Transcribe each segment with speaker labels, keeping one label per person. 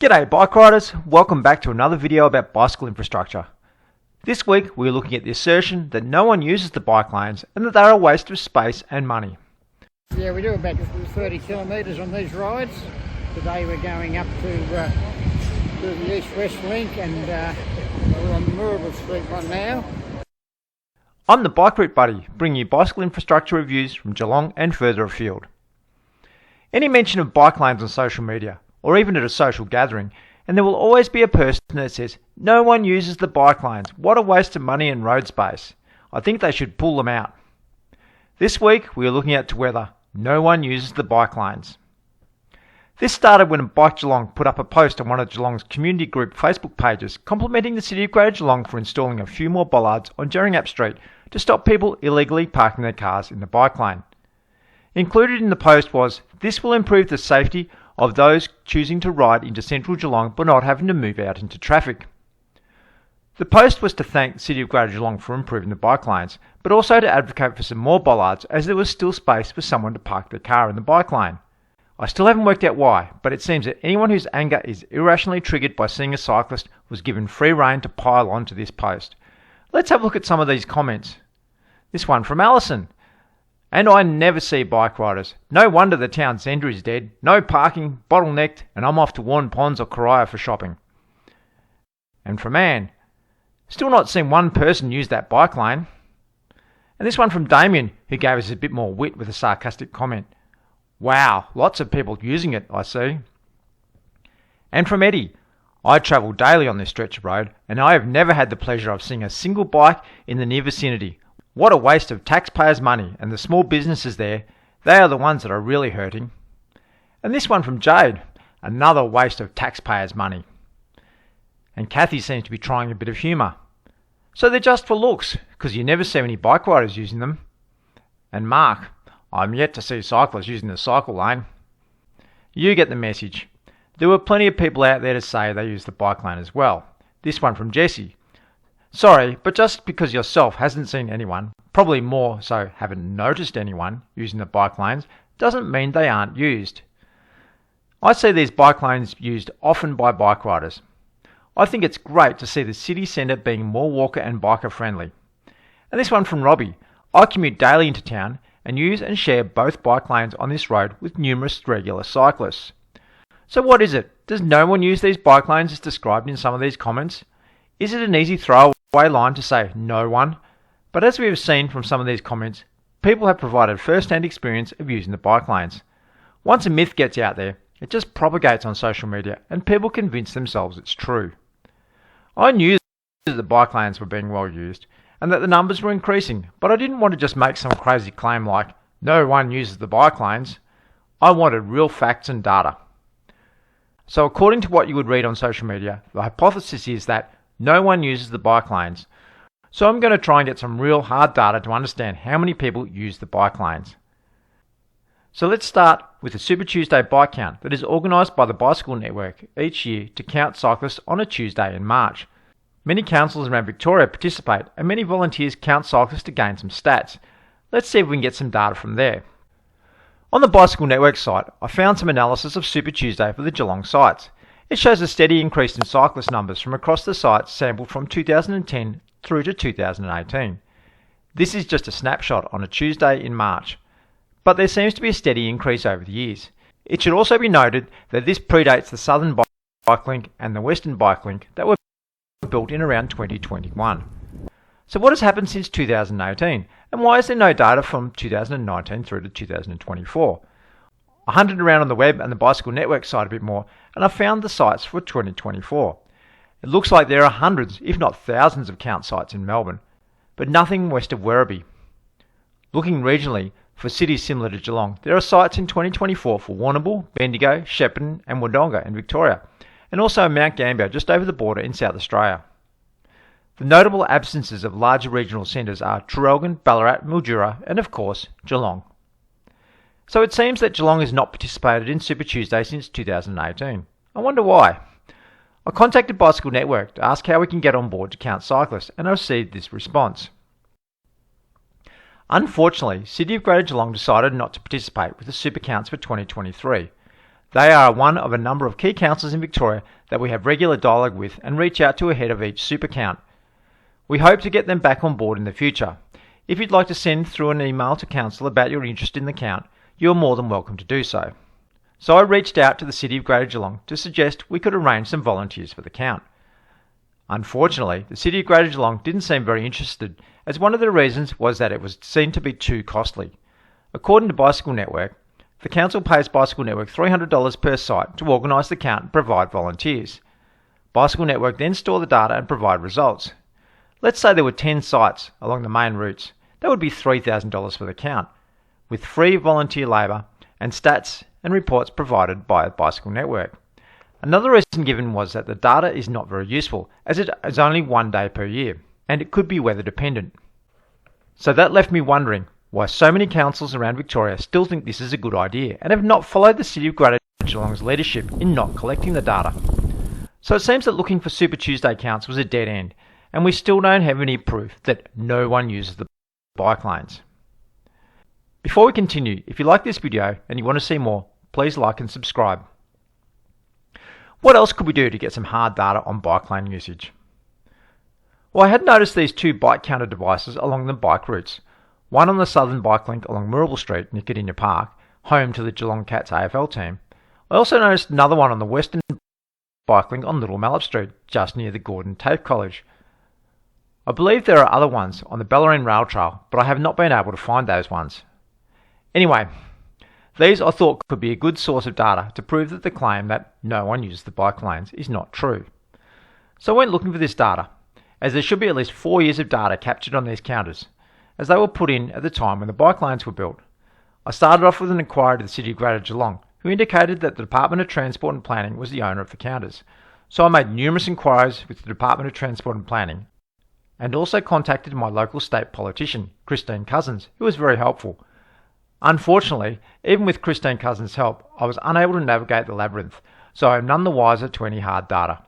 Speaker 1: G'day bike riders, welcome back to another video about bicycle infrastructure. This week we're looking at the assertion that no one uses the bike lanes and that they're a waste of space and money.
Speaker 2: Yeah, we do about 30 kilometres on these rides. Today we're going up to the east-west link and we're on Moorabool Street right now.
Speaker 1: I'm the Bike Route Buddy, bringing you bicycle infrastructure reviews from Geelong and further afield. Any mention of bike lanes on social media, or even at a social gathering, and there will always be a person that says, no one uses the bike lanes, what a waste of money and road space. I think they should pull them out. This week we are looking at whether no one uses the bike lanes. This started when Bike Geelong put up a post on one of Geelong's community group Facebook pages complimenting the City of Greater Geelong for installing a few more bollards on Jerringap Street to stop people illegally parking their cars in the bike lane. Included in the post was, this will improve the safety of those choosing to ride into central Geelong but not having to move out into traffic. The post was to thank the City of Greater Geelong for improving the bike lanes, but also to advocate for some more bollards as there was still space for someone to park their car in the bike lane. I still haven't worked out why, but it seems that anyone whose anger is irrationally triggered by seeing a cyclist was given free rein to pile on to this post. Let's have a look at some of these comments. This one from Alison. And I never see bike riders. No wonder the town centre is dead. No parking, bottlenecked, and I'm off to Warren Ponds or Coria for shopping. And from Anne. Still not seen one person use that bike lane. And this one from Damien, who gave us a bit more wit with a sarcastic comment. Wow, lots of people using it, I see. And from Eddie. I travel daily on this stretch of road, and I have never had the pleasure of seeing a single bike in the near vicinity. What a waste of taxpayers' money, and the small businesses there, they are the ones that are really hurting. And this one from Jade, another waste of taxpayers' money. And Kathy seems to be trying a bit of humour. So they're just for looks, because you never see any bike riders using them. And Mark, I'm yet to see cyclists using the cycle lane. You get the message. There were plenty of people out there to say they use the bike lane as well. This one from Jessie. Sorry, but just because yourself hasn't seen anyone, probably more so haven't noticed anyone using the bike lanes, doesn't mean they aren't used. I see these bike lanes used often by bike riders. I think it's great to see the city centre being more walker and biker friendly. And this one from Robbie. I commute daily into town and use and share both bike lanes on this road with numerous regular cyclists. So what is it? Does no one use these bike lanes as described in some of these comments? Is it an easy throwaway line to say no one? But as we have seen from some of these comments, people have provided first-hand experience of using the bike lanes. Once a myth gets out there, it just propagates on social media and people convince themselves it's true. I knew that the bike lanes were being well used and that the numbers were increasing, but I didn't want to just make some crazy claim like, no one uses the bike lanes. I wanted real facts and data. So according to what you would read on social media, the hypothesis is that no one uses the bike lanes. So I'm going to try and get some real hard data to understand how many people use the bike lanes. So let's start with the Super Tuesday bike count that is organised by the Bicycle Network each year to count cyclists on a Tuesday in March. Many councils around Victoria participate and many volunteers count cyclists to gain some stats. Let's see if we can get some data from there. On the Bicycle Network site, I found some analysis of Super Tuesday for the Geelong sites. It shows a steady increase in cyclist numbers from across the sites sampled from 2010 through to 2018. This is just a snapshot on a Tuesday in March, but there seems to be a steady increase over the years. It should also be noted that this predates the Southern Bike Link and the Western Bike Link that were built in around 2021. So what has happened since 2018, and why is there no data from 2019 through to 2024? I hunted around on the web and the Bicycle Network site a bit more, and I found the sites for 2024. It looks like there are hundreds, if not thousands of count sites in Melbourne, but nothing west of Werribee. Looking regionally, for cities similar to Geelong, there are sites in 2024 for Warrnambool, Bendigo, Shepparton and Wodonga in Victoria, and also Mount Gambier just over the border in South Australia. The notable absences of larger regional centres are Traralgon, Ballarat, Mildura and of course Geelong. So it seems that Geelong has not participated in Super Tuesday since 2018. I wonder why. I contacted Bicycle Network to ask how we can get on board to count cyclists and I received this response. Unfortunately, City of Greater Geelong decided not to participate with the super counts for 2023. They are one of a number of key councils in Victoria that we have regular dialogue with and reach out to ahead of each super count. We hope to get them back on board in the future. If you'd like to send through an email to council about your interest in the count, you are more than welcome to do so. So I reached out to the City of Greater Geelong to suggest we could arrange some volunteers for the count. Unfortunately, the City of Greater Geelong didn't seem very interested, as one of the reasons was that it was seen to be too costly. According to Bicycle Network, the council pays Bicycle Network $300 per site to organise the count and provide volunteers. Bicycle Network then store the data and provide results. Let's say there were 10 sites along the main routes. That would be $3,000 for the count, with free volunteer labour and stats and reports provided by Bicycle Network. Another reason given was that the data is not very useful, as it is only 1 day per year, and it could be weather dependent. So that left me wondering why so many councils around Victoria still think this is a good idea and have not followed the City of Greater Geelong's leadership in not collecting the data. So it seems that looking for Super Tuesday counts was a dead end, and we still don't have any proof that no one uses the bike lanes. Before we continue, if you like this video and you want to see more, please like and subscribe. What else could we do to get some hard data on bike lane usage? Well, I had noticed these two bike counter devices along the bike routes, one on the southern bike link along Murrible Street near Cardinia Park, home to the Geelong Cats AFL team. I also noticed another one on the western bike link on Little Mallet Street, just near the Gordon TAFE College. I believe there are other ones on the Bellarine Rail Trail, but I have not been able to find those ones. Anyway, these I thought could be a good source of data to prove that the claim that no one uses the bike lanes is not true. So I went looking for this data, as there should be at least 4 years of data captured on these counters, as they were put in at the time when the bike lanes were built. I started off with an inquiry to the City of Greater Geelong, who indicated that the Department of Transport and Planning was the owner of the counters. So I made numerous inquiries with the Department of Transport and Planning, and also contacted my local state politician, Christine Cousins, who was very helpful. Unfortunately, even with Christine Cousins' help, I was unable to navigate the labyrinth, so I am none the wiser to any hard data.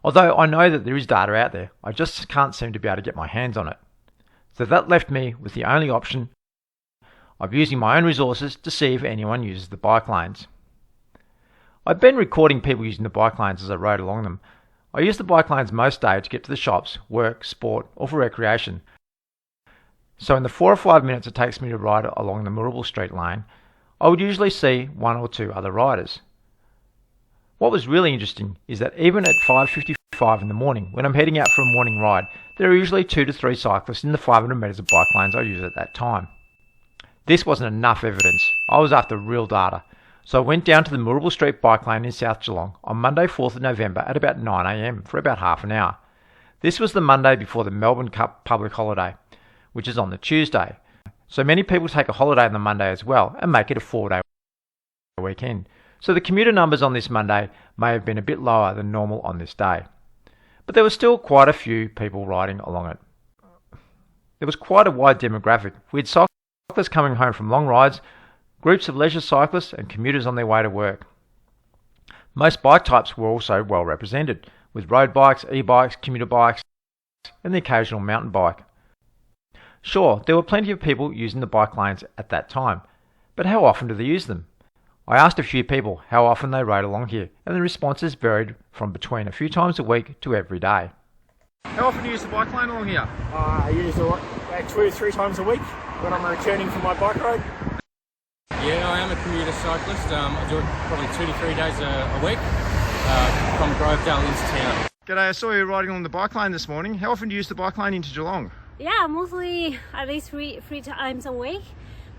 Speaker 1: Although I know that there is data out there, I just can't seem to be able to get my hands on it. So that left me with the only option of using my own resources to see if anyone uses the bike lanes. I've been recording people using the bike lanes as I rode along them. I use the bike lanes most days to get to the shops, work, sport, or for recreation. So in the 4 or 5 minutes it takes me to ride along the Murrible Street lane, I would usually see 1 or 2 other riders. What was really interesting is that even at 5:55 in the morning, when I'm heading out for a morning ride, there are usually 2 to 3 cyclists in the 500 metres of bike lanes I use at that time. This wasn't enough evidence. I was after real data. So I went down to the Murrible Street bike lane in South Geelong on Monday 4th of November at about 9 AM for about half an hour. This was the Monday before the Melbourne Cup public holiday, which is on the Tuesday. So many people take a holiday on the Monday as well and make it a 4-day weekend. So the commuter numbers on this Monday may have been a bit lower than normal on this day. But there were still quite a few people riding along it. There was quite a wide demographic. We had cyclists coming home from long rides, groups of leisure cyclists and commuters on their way to work. Most bike types were also well represented, with road bikes, e-bikes, commuter bikes and the occasional mountain bike. Sure, there were plenty of people using the bike lanes at that time, but how often do they use them? I asked a few people how often they rode along here, and the responses varied from between a few times a week to every day. How often do you use the bike lane along here?
Speaker 3: I use it about 2 or 3 times a week when I'm returning from my bike ride.
Speaker 4: Yeah, I am a commuter cyclist. I do it probably 2 to 3 days a week from Grovedale into town.
Speaker 1: G'day, I saw you riding along the bike lane this morning. How often do you use the bike lane into Geelong?
Speaker 5: Yeah, mostly at least three times a week.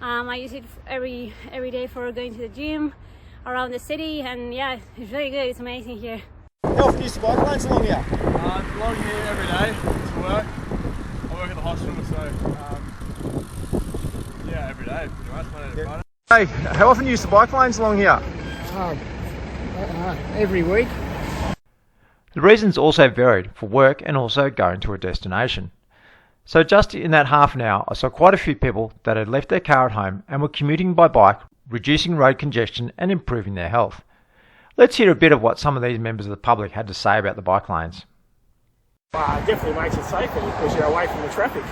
Speaker 5: I use it every day for going to the gym around the city, and yeah, it's really good. It's amazing here.
Speaker 3: How often do you use the bike lanes along here?
Speaker 6: Along here every day to work. I work at the hospital, so yeah, every day pretty much, Monday to Friday.
Speaker 1: Hey, how often do you use the bike lanes along here?
Speaker 2: Every week.
Speaker 1: The reasons also varied for work and also going to a destination. So just in that half an hour, I saw quite a few people that had left their car at home and were commuting by bike, reducing road congestion and improving their health. Let's hear a bit of what some of these members of the public had to say about the bike lanes.
Speaker 3: It definitely makes it safer because you're away from the traffic.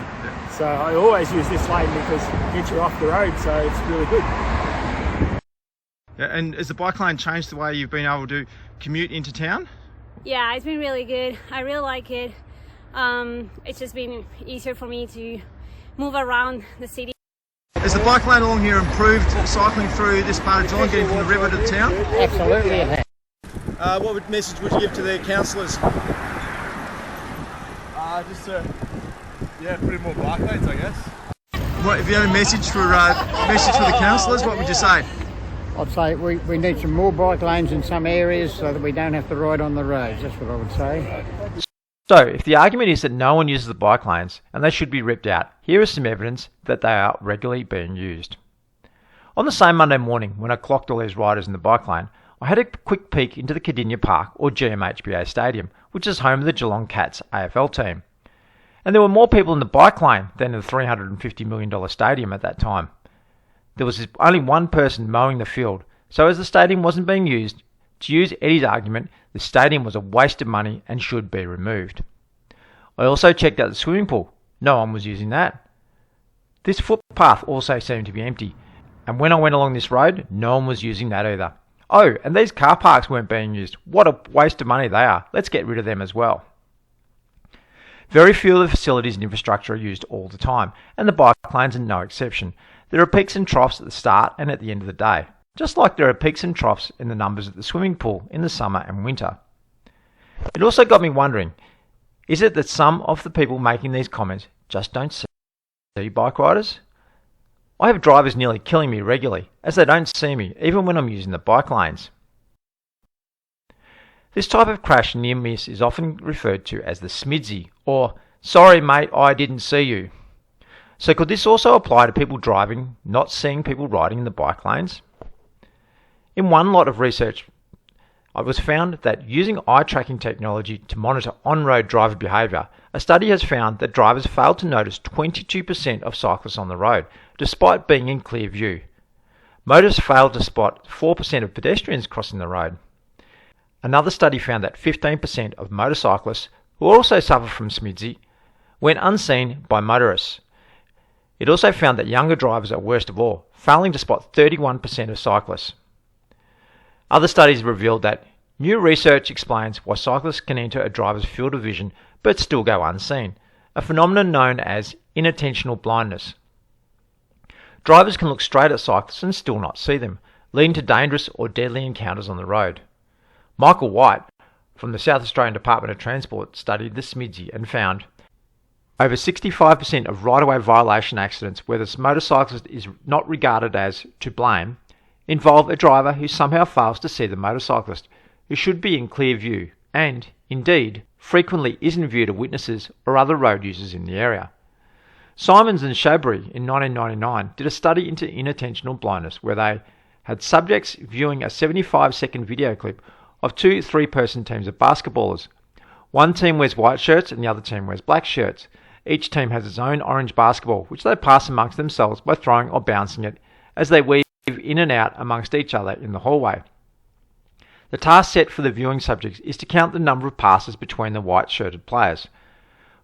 Speaker 3: So I always use this lane because it gets you off the road, so it's really good.
Speaker 7: Yeah, and has the bike lane changed the way you've been able to commute into town?
Speaker 5: Yeah, it's been really good. I really like it. It's just been easier for me to move around the city.
Speaker 7: Has the bike lane along here improved cycling through this part of Geelong, getting from the river to the town?
Speaker 2: Absolutely it has.
Speaker 7: What message would you give to the councillors?
Speaker 6: Just to, put in more bike lanes, I guess.
Speaker 7: If you had a message for the councillors, what would you say?
Speaker 2: I'd say we need some more bike lanes in some areas so that we don't have to ride on the roads. That's what I would say.
Speaker 1: So, if the argument is that no one uses the bike lanes and they should be ripped out, here is some evidence that they are regularly being used. On the same Monday morning, when I clocked all these riders in the bike lane, I had a quick peek into the Cardinia Park or GMHBA Stadium, which is home of the Geelong Cats AFL team. And there were more people in the bike lane than in the $350 million stadium at that time. There was only one person mowing the field, so as the stadium wasn't being used, to use Eddie's argument, the stadium was a waste of money and should be removed. I also checked out the swimming pool. No one was using that. This footpath also seemed to be empty, and when I went along this road, no one was using that either. Oh, and these car parks weren't being used. What a waste of money they are. Let's get rid of them as well. Very few of the facilities and infrastructure are used all the time, and the bike lanes are no exception. There are peaks and troughs at the start and at the end of the day, just like there are peaks and troughs in the numbers at the swimming pool in the summer and winter. It also got me wondering, is it that some of the people making these comments just don't see bike riders? I have drivers nearly killing me regularly, as they don't see me even when I'm using the bike lanes. This type of crash near miss is often referred to as the smidsy, or sorry mate, I didn't see you. So could this also apply to people driving, not seeing people riding in the bike lanes? In one lot of research, it was found that using eye tracking technology to monitor on-road driver behaviour, a study has found that drivers failed to notice 22% of cyclists on the road, despite being in clear view. Motorists failed to spot 4% of pedestrians crossing the road. Another study found that 15% of motorcyclists, who also suffer from smidsy, went unseen by motorists. It also found that younger drivers are worst of all, failing to spot 31% of cyclists. Other studies revealed that new research explains why cyclists can enter a driver's field of vision but still go unseen, a phenomenon known as inattentional blindness. Drivers can look straight at cyclists and still not see them, leading to dangerous or deadly encounters on the road. Michael White, from the South Australian Department of Transport, studied the smidsy and found over 65% of right-of-way violation accidents where the motorcyclist is not regarded as to blame involve a driver who somehow fails to see the motorcyclist, who should be in clear view and, indeed, frequently isn't viewed of witnesses or other road users in the area. Simons and Showbury in 1999 did a study into inattentional blindness where they had subjects viewing a 75-second video clip of two three-person teams of basketballers. One team wears white shirts and the other team wears black shirts. Each team has its own orange basketball, which they pass amongst themselves by throwing or bouncing it as they weave in and out amongst each other in the hallway. The task set for the viewing subjects is to count the number of passes between the white-shirted players.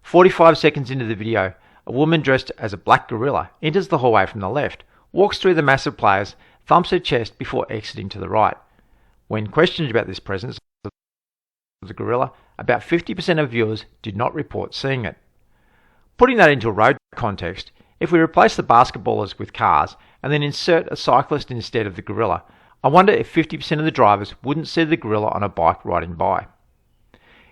Speaker 1: 45 seconds into the video, a woman dressed as a black gorilla enters the hallway from the left, walks through the mass of players, thumps her chest before exiting to the right. When questioned about this presence of the gorilla, about 50% of viewers did not report seeing it. Putting that into a road context, if we replace the basketballers with cars and then insert a cyclist instead of the gorilla, I wonder if 50% of the drivers wouldn't see the gorilla on a bike riding by.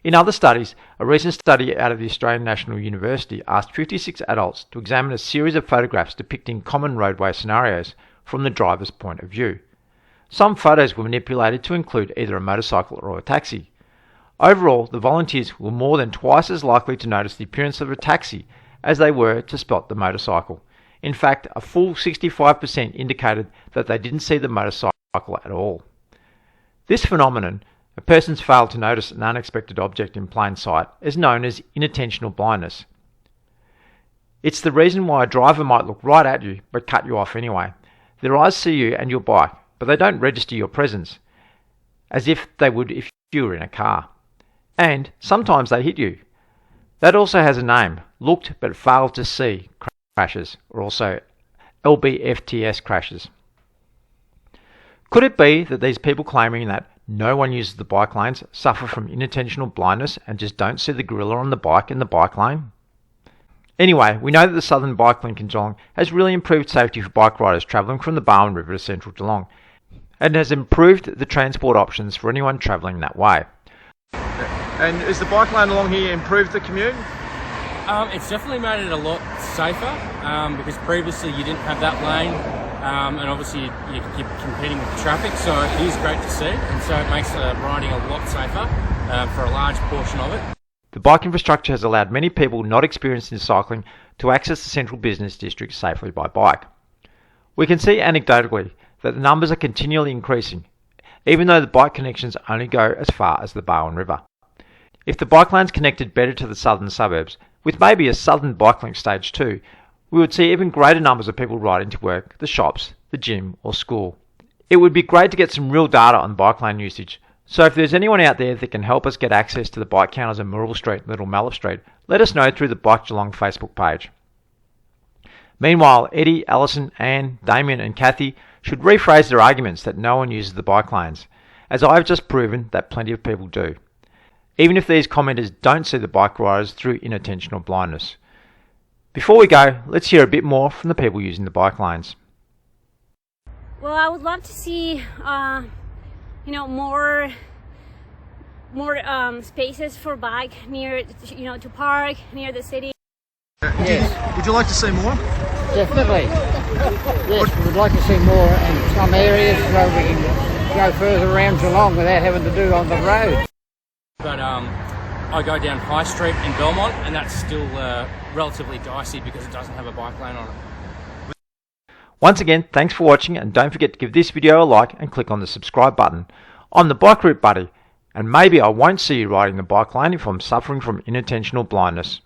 Speaker 1: In other studies, a recent study out of the Australian National University asked 56 adults to examine a series of photographs depicting common roadway scenarios from the driver's point of view. Some photos were manipulated to include either a motorcycle or a taxi. Overall, the volunteers were more than twice as likely to notice the appearance of a taxi as they were to spot the motorcycle. In fact, a full 65% indicated that they didn't see the motorcycle at all. This phenomenon, a person's failed to notice an unexpected object in plain sight, is known as inattentional blindness. It's the reason why a driver might look right at you but cut you off anyway. Their eyes see you and your bike, but they don't register your presence, as if they would if you were in a car. And sometimes they hit you. That also has a name, looked but failed to see crashes, or also LBFTS crashes. Could it be that these people claiming that no one uses the bike lanes suffer from inattentional blindness and just don't see the gorilla on the bike in the bike lane? Anyway, we know that the Southern Bike Link in Geelong has really improved safety for bike riders travelling from the Barwon River to central Geelong, and has improved the transport options for anyone travelling that way.
Speaker 7: And is the bike lane along here improved the commute?
Speaker 4: It's definitely made it a lot safer because previously you didn't have that lane, and obviously you're competing with the traffic, so it is great to see, and so it makes riding a lot safer for a large portion of it.
Speaker 1: The bike infrastructure has allowed many people not experienced in cycling to access the central business district safely by bike. We can see anecdotally that the numbers are continually increasing, even though the bike connections only go as far as the Barwon River. If the bike lanes connected better to the southern suburbs, with maybe a southern bike link stage 2, we would see even greater numbers of people riding to work, the shops, the gym or school. It would be great to get some real data on bike lane usage, so if there's anyone out there that can help us get access to the bike counters in Murrell Street and Little Mallow Street, let us know through the Bike Geelong Facebook page. Meanwhile, Eddie, Alison, Anne, Damien and Kathy should rephrase their arguments that no one uses the bike lanes, as I have just proven that plenty of people do, even if these commenters don't see the bike riders through inattentional blindness. Before we go, let's hear a bit more from the people using the bike lanes.
Speaker 5: Well, I would love to see, more spaces for bike near, to park near the city.
Speaker 2: Yes,
Speaker 7: Would you like to see more?
Speaker 2: definitely. Yes, we would like to see more in some areas where we can go further around Geelong without having to do on the road.
Speaker 4: But I go down High Street in Belmont, and that's still relatively dicey because it doesn't have a bike lane on it.
Speaker 1: Once again, thanks for watching, and don't forget to give this video a like and click on the subscribe button. I'm the Bike Route Buddy, and maybe I won't see you riding the bike lane if I'm suffering from inattentional blindness.